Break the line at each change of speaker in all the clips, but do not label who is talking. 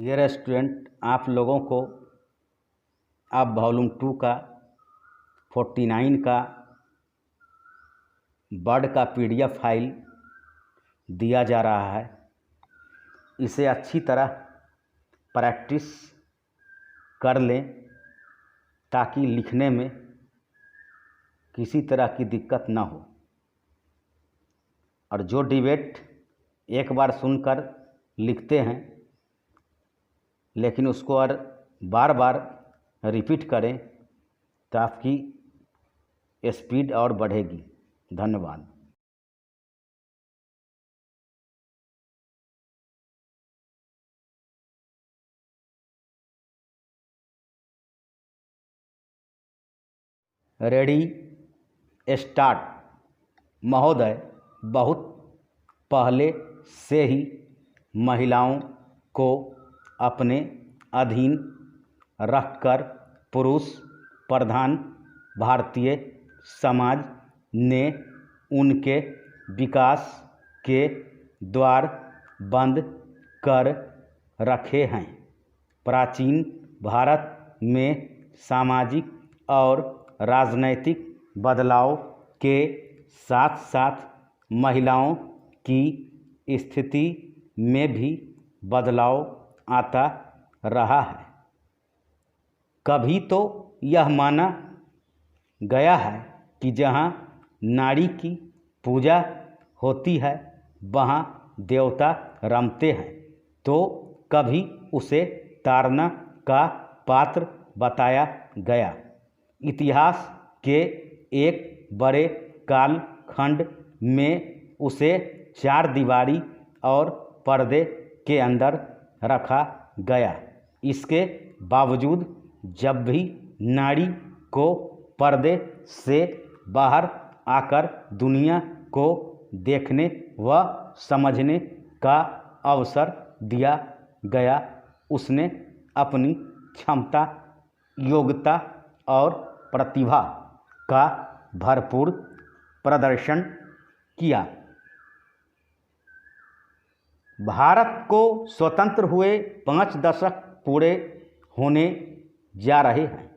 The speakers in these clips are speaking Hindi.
डियर स्टूडेंट, आप लोगों को अब वॉल्यूम 2 का 49 का वर्ड का PDF फाइल दिया जा रहा है। इसे अच्छी तरह प्रैक्टिस कर लें ताकि लिखने में किसी तरह की दिक्कत ना हो। और जो डिबेट एक बार सुनकर लिखते हैं लेकिन उसको और बार बार रिपीट करें तो आपकी स्पीड और बढ़ेगी। धन्यवाद। Ready, start. महोदय, बहुत पहले से ही महिलाओं को अपने अधीन रखकर पुरुष प्रधान भारतीय समाज ने उनके विकास के द्वार बंद कर रखे हैं। प्राचीन भारत में सामाजिक और राजनैतिक बदलाव के साथ साथ महिलाओं की स्थिति में भी बदलाव आता रहा है। कभी तो यह माना गया है कि जहाँ नारी की पूजा होती है वहाँ देवता रमते हैं, तो कभी उसे ताड़ना का पात्र बताया गया। इतिहास के एक बड़े कालखंड में उसे चारदीवारी और पर्दे के अंदर रखा गया। इसके बावजूद जब भी नारी को पर्दे से बाहर आकर दुनिया को देखने व समझने का अवसर दिया गया, उसने अपनी क्षमता, योग्यता और प्रतिभा का भरपूर प्रदर्शन किया। भारत को स्वतंत्र हुए 5 दशक पूरे होने जा रहे हैं।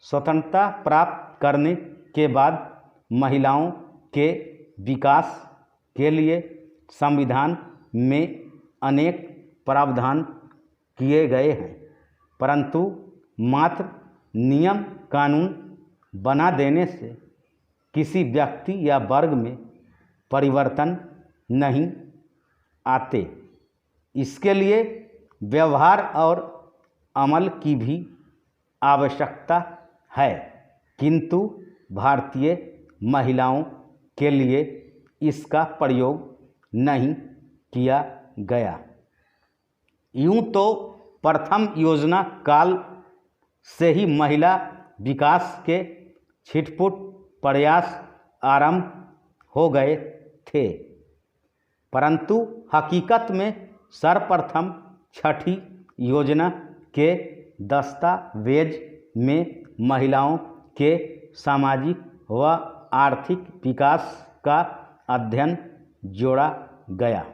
स्वतंत्रता प्राप्त करने के बाद महिलाओं के विकास के लिए संविधान में अनेक प्रावधान किए गए हैं, परंतु मात्र नियम कानून बना देने से किसी व्यक्ति या वर्ग में परिवर्तन नहीं आते। इसके लिए व्यवहार और अमल की भी आवश्यकता है, किंतु भारतीय महिलाओं के लिए इसका प्रयोग नहीं किया गया। यूँ तो प्रथम योजना काल से ही महिला विकास के छिटपुट प्रयास आरंभ हो गए थे, परंतु हकीकत में सर्वप्रथम छठी योजना के दस्तावेज में महिलाओं के सामाजिक व आर्थिक विकास का अध्ययन जोड़ा गया।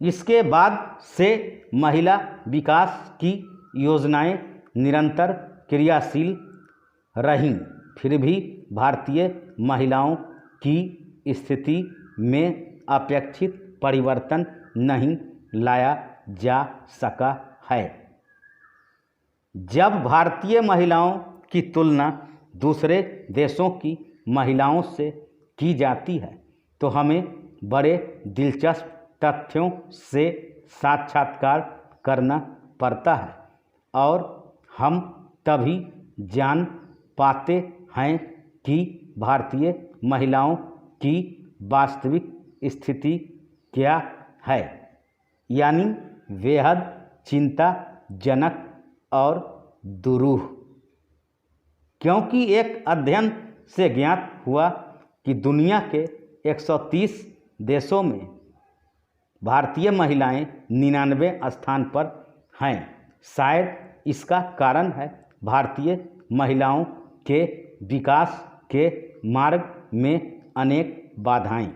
इसके बाद से महिला विकास की योजनाएं निरंतर क्रियाशील रहीं, फिर भी भारतीय महिलाओं की स्थिति में अपेक्षित परिवर्तन नहीं लाया जा सका है। जब भारतीय महिलाओं की तुलना दूसरे देशों की महिलाओं से की जाती है तो हमें बड़े दिलचस्प तथ्यों से साक्षात्कार करना पड़ता है और हम तभी जान पाते हैं कि भारतीय महिलाओं की वास्तविक स्थिति क्या है, यानी बेहद चिंताजनक और दुरूह। क्योंकि एक अध्ययन से ज्ञात हुआ कि दुनिया के 130 देशों में भारतीय महिलाएं 99 स्थान पर हैं। शायद इसका कारण है भारतीय महिलाओं के विकास के मार्ग में अनेक बाधाएं,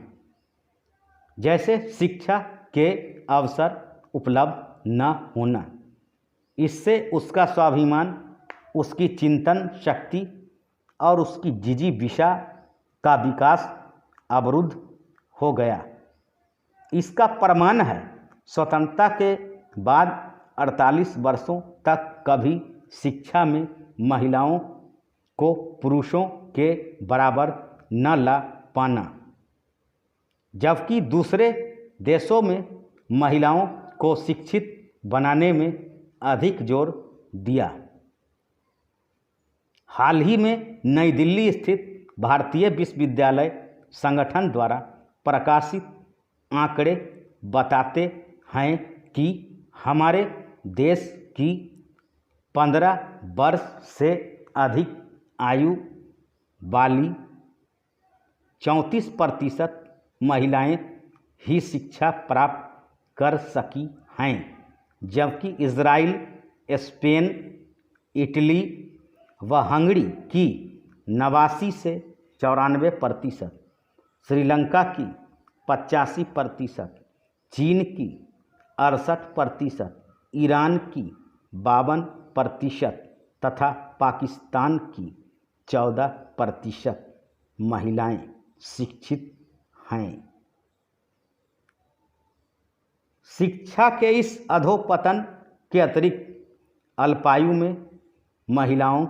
जैसे शिक्षा के अवसर उपलब्ध न होना। इससे उसका स्वाभिमान, उसकी चिंतन शक्ति और उसकी जिजीविषा का विकास अवरुद्ध हो गया। इसका प्रमाण है स्वतंत्रता के बाद 48 वर्षों तक कभी शिक्षा में महिलाओं को पुरुषों के बराबर न ला पाना, जबकि दूसरे देशों में महिलाओं को शिक्षित बनाने में अधिक जोर दिया। हाल ही में नई दिल्ली स्थित भारतीय विश्वविद्यालय संगठन द्वारा प्रकाशित आंकड़े बताते हैं कि हमारे देश की 15 वर्ष से अधिक आयु वाली 34% महिलाएं ही शिक्षा प्राप्त कर सकी हैं, जबकि इजराइल, स्पेन, इटली व हंगरी की 89 से 94%, श्रीलंका की 85%, चीन की 68%, ईरान की 52% तथा पाकिस्तान की 14% महिलाएं शिक्षित हैं। शिक्षा के इस अधोपतन के अतिरिक्त अल्पायु में महिलाओं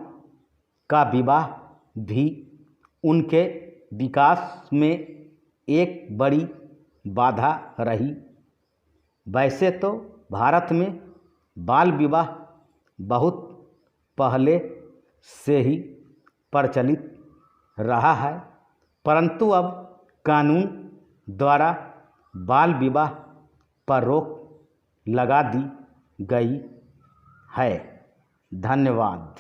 का विवाह भी उनके विकास में एक बड़ी बाधा रही। वैसे तो भारत में बाल विवाह बहुत पहले से ही प्रचलित रहा है, परंतु अब कानून द्वारा बाल विवाह पर रोक लगा दी गई है। धन्यवाद।